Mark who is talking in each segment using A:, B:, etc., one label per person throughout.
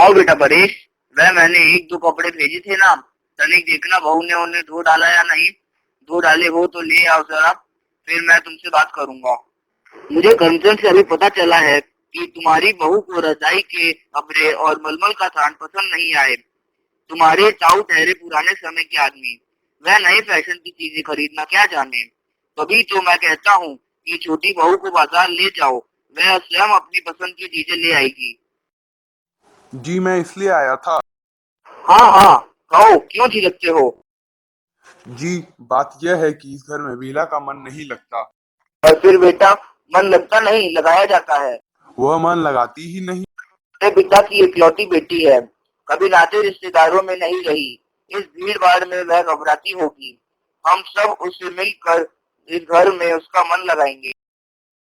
A: आओ बेटा परेश। वह मैंने एक दो कपड़े भेजे थे ना, तनिक देखना बहू ने उन्हें धो डाला या नहीं। धो डाले हो तो ले आओ जरा, फिर मैं तुमसे बात करूंगा। मुझे कंचन से अभी पता चला है कि तुम्हारी बहू को रजाई के कपड़े और मलमल का थान पसंद नहीं आए। तुम्हारे ताऊ ठहरे पुराने समय के आदमी, वह नए फैशन की चीजें खरीदना क्या जाने। तभी तो मैं कहता हूँ कि छोटी बहू को बाजार ले जाओ, वह स्वयं अपनी पसंद की चीजें ले आएगी।
B: जी मैं इसलिए आया था।
A: हाँ हाँ, कहो क्यों झिझकते हो।
B: जी बात यह है कि इस घर में वीला का मन नहीं लगता।
A: और फिर बेटा, मन लगता नहीं लगाया जाता है।
B: वह मन लगाती ही नहीं।
A: मेरे पिता की इकलौती बेटी है, कभी नाते रिश्तेदारों में नहीं रही। इस भीड़ भाड़ में वह घबराती होगी। हम सब उससे मिलकर इस घर में उसका मन लगाएंगे।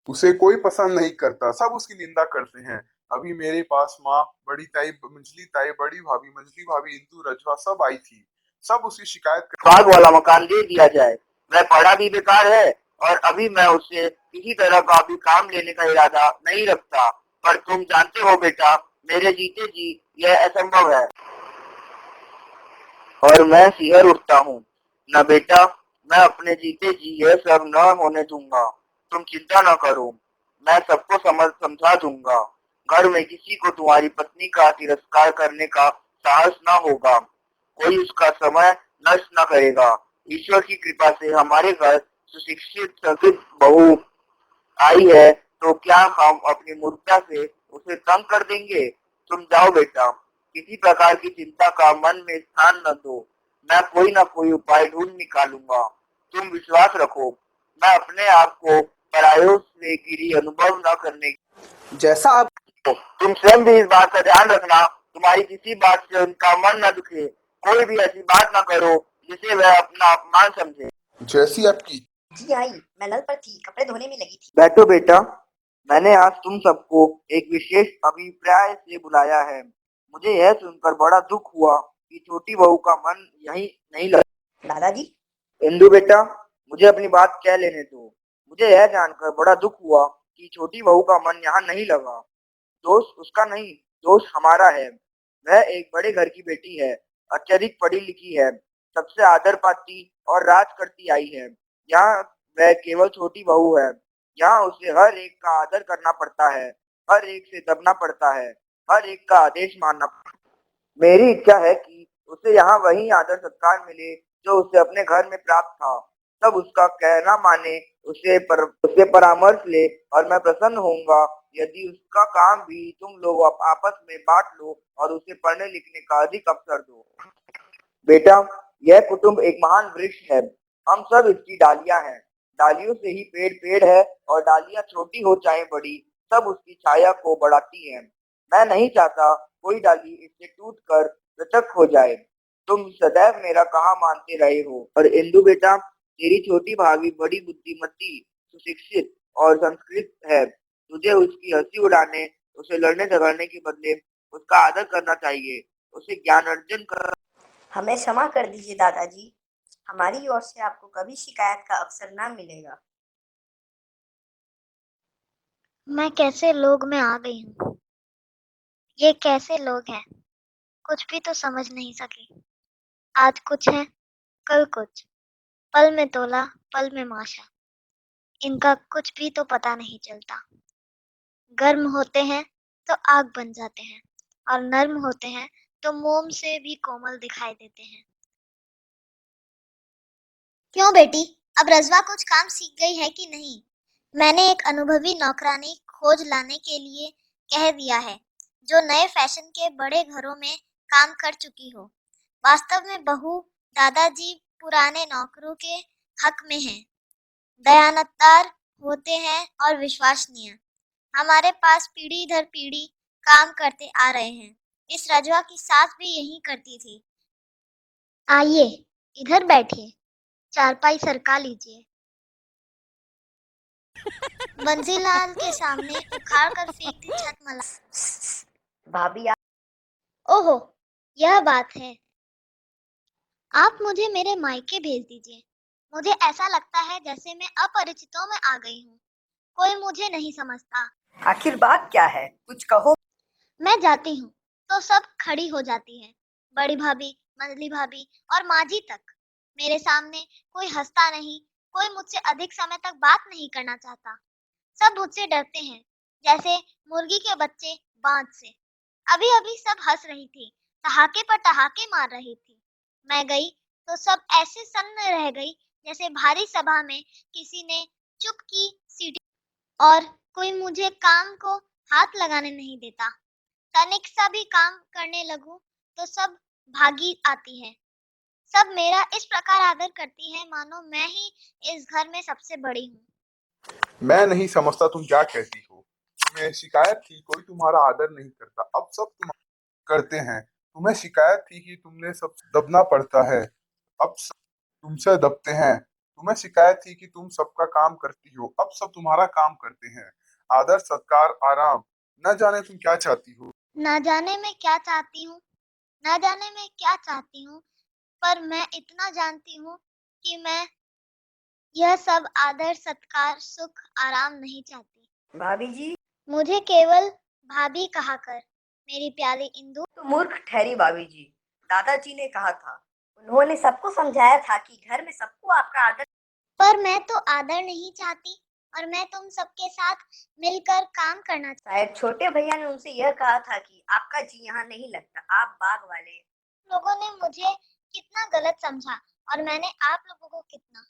B: उसे कोई पसंद नहीं करता, सब उसकी निंदा करते हैं। अभी मेरे पास माँ, बड़ी ताई, मंजली ताई, बड़ी भाभी, मंजली भाभी, इंदू, रजवा सब आई थी। सब उसकी शिकायत
A: बाग वाला मकान दे दिया जाए। वह पढ़ा भी बेकार है, और अभी मैं उससे किसी तरह का भी काम लेने का इरादा नहीं रखता। पर तुम जानते हो बेटा, मेरे जीते जी यह असंभव है। और मैं सिहर उठता हूँ। न बेटा, मैं अपने जीते जी यह सब न होने दूंगा। तुम चिंता न करो, मैं सबको समझा दूंगा। घर में किसी को तुम्हारी पत्नी का तिरस्कार करने का साहस न होगा। कोई उसका समय नष्ट न करेगा। ईश्वर की कृपा से हमारे घर सुशिक्षित संस्कृत बहू आई है, तो क्या हम अपनी मूर्खता से उसे तंग कर देंगे। तुम जाओ बेटा, किसी प्रकार की चिंता का मन में स्थान न दो। मैं कोई ना कोई उपाय ढूंढ निकालूंगा। तुम विश्वास रखो, मैं अपने आप को परायों से गिरी अनुभव न करने जैसा आप। तुम स्वयं भी इस बात का ध्यान रखना, तुम्हारी किसी बात से उनका मन न दुखे। कोई भी ऐसी बात न करो जिसे वह अपना अपमान समझे।
B: जैसी आपकी।
A: जी आई, मैं नल पर थी, कपड़े धोने में लगी थी। बैठो बेटा, मैंने आज तुम सबको एक विशेष अभिप्राय से बुलाया है। मुझे यह सुनकर बड़ा दुख हुआ कि छोटी बहू का मन यहीं नहीं लगा। दादाजी, इंदु बेटा, मुझे अपनी बात कह लेने दो। मुझे यह जानकर बड़ा दुख हुआ कि छोटी बहू का मन यहाँ नहीं लगा। दोष उसका नहीं, दोष हमारा है। वह एक बड़े घर की बेटी है, अत्यधिक पढ़ी लिखी है, सबसे आदर पाती और राज करती आई है। यहाँ वह केवल छोटी बहू है। यहाँ उसे हर एक का आदर करना पड़ता है, हर एक से दबना पड़ता है, हर एक का आदेश मानना पड़ता है। मेरी इच्छा है कि उसे यहाँ वही आदर सत्कार मिले जो उसे अपने घर में प्राप्त था। सब उसका कहना माने, उससे परामर्श ले, और मैं प्रसन्न होऊंगा यदि उसका काम भी तुम लोग आपस में बांट लो और उसे पढ़ने लिखने का अधिक अवसर दो। बेटा, यह कुटुंब एक महान वृक्ष है। हम सब इसकी डालियां हैं। डालियों से ही पेड़ पेड़ है, और डालियां छोटी हो चाहे बड़ी, सब उसकी छाया को बढ़ाती हैं। मैं नहीं चाहता कोई डाली इससे टूट कर पृथक हो जाए। तुम सदैव मेरा कहा मानते रहे हो। और इंदु बेटा, तेरी छोटी भाभी बड़ी बुद्धिमती, सुशिक्षित और संस्कृत है। तुझे उसकी हंसी उड़ाने, उसे लड़ने झगड़ने के बदले उसका आदर करना चाहिए। उसे ज्ञान अर्जन कर। हमें क्षमा कर दीजिए दादाजी, हमारी ओर से आपको कभी शिकायत का अवसर ना मिलेगा।
C: मैं कैसे लोग में आ गई हूँ। ये कैसे लोग हैं, कुछ भी तो समझ नहीं सकी। आज कुछ है, कल कुछ, पल में तोला, पल में माशा। इनका कुछ भी तो पता नहीं चलता। गर्म होते हैं तो आग बन जाते हैं, और नर्म होते हैं तो मोम से भी कोमल दिखाई देते हैं।
D: क्यों बेटी, अब रजवा कुछ काम सीख गई है कि नहीं? मैंने एक अनुभवी नौकरानी खोज लाने के लिए कह दिया है, जो नए फैशन के बड़े घरों में काम कर चुकी हो। वास्तव में बहू दादाजी पुराने नौकरों के हक में हैं, दयानतदार होते हैं और विश्वसनीय। हमारे पास पीढ़ी दर पीढ़ी काम करते आ रहे हैं। इस रजवा की सास भी यही करती थी।
C: आइए, इधर बैठिए, चारपाई सरका लीजिए।
D: बंसीलाल के सामने उखाड़ कर फेंक दी छत
A: भाभी
D: ओहो, यह बात है। आप मुझे मेरे मायके भेज दीजिए। मुझे ऐसा लगता है जैसे मैं अपरिचितों में आ गई हूँ। कोई मुझे नहीं समझता।
A: आखिर बात क्या है, कुछ कहो।
D: मैं जाती हूँ, तो सब खड़ी हो जाती है, बड़ी भाभी, मंझली भाभी और माँ जी तक। मेरे सामने कोई हंसता नहीं, कोई मुझसे अधिक समय तक बात नहीं करना चाहता। सब मुझसे डरते हैं, जैसे मुर्गी के बच्चे बांझ से। अभी-अभी सब हंस रही थी, ठहाके पर ठहाके मार रही थी। मैं गई तो सब ऐसे सन्न रह गई जैसे भारी सभा में किसी ने चुप की सीटी और कोई मुझे काम को हाथ लगाने नहीं देता। तनिक सा भी काम करने लगूं तो सब भागी आती है। सब मेरा इस प्रकार आदर करती है मानो मैं ही इस घर में सबसे बड़ी हूँ।
B: मैं नहीं समझता तुम क्या कहती हो। तुम्हें शिकायत थी कोई तुम्हारा आदर नहीं करता, अब सब तुम करते हैं। तुम्हें शिकायत थी कि तुमने सब दबना पड़ता है, अब सब तुमसे दबते हैं। तुम्हें शिकायत थी कि तुम सबका काम करती हो, अब सब तुम्हारा काम करते हैं। आदर, सत्कार, आराम, न जाने तुम क्या चाहती हो।
D: ना जाने मैं क्या चाहती हूँ, ना जाने मैं क्या चाहती हूँ, पर मैं इतना जानती हूँ कि मैं यह सब आदर, सत्कार, सुख, आराम नहीं चाहती।
A: भाभी जी
D: मुझे केवल भाभी कहा कर, मेरी प्यारी इंदु।
A: तो मूर्ख ठहरी भाभी जी। दादाजी ने कहा था, उन्होंने सबको समझाया था कि घर में सबको आपका आदर।
D: पर मैं तो आदर नहीं चाहती और मैं तुम सबके साथ मिलकर काम करना चाहती।
A: शायद छोटे भैया ने उनसे यह कहा था कि आपका जी यहाँ नहीं लगता, आप बाग वाले।
D: लोगों ने मुझे कितना गलत समझा और मैंने आप लोगों को कितना।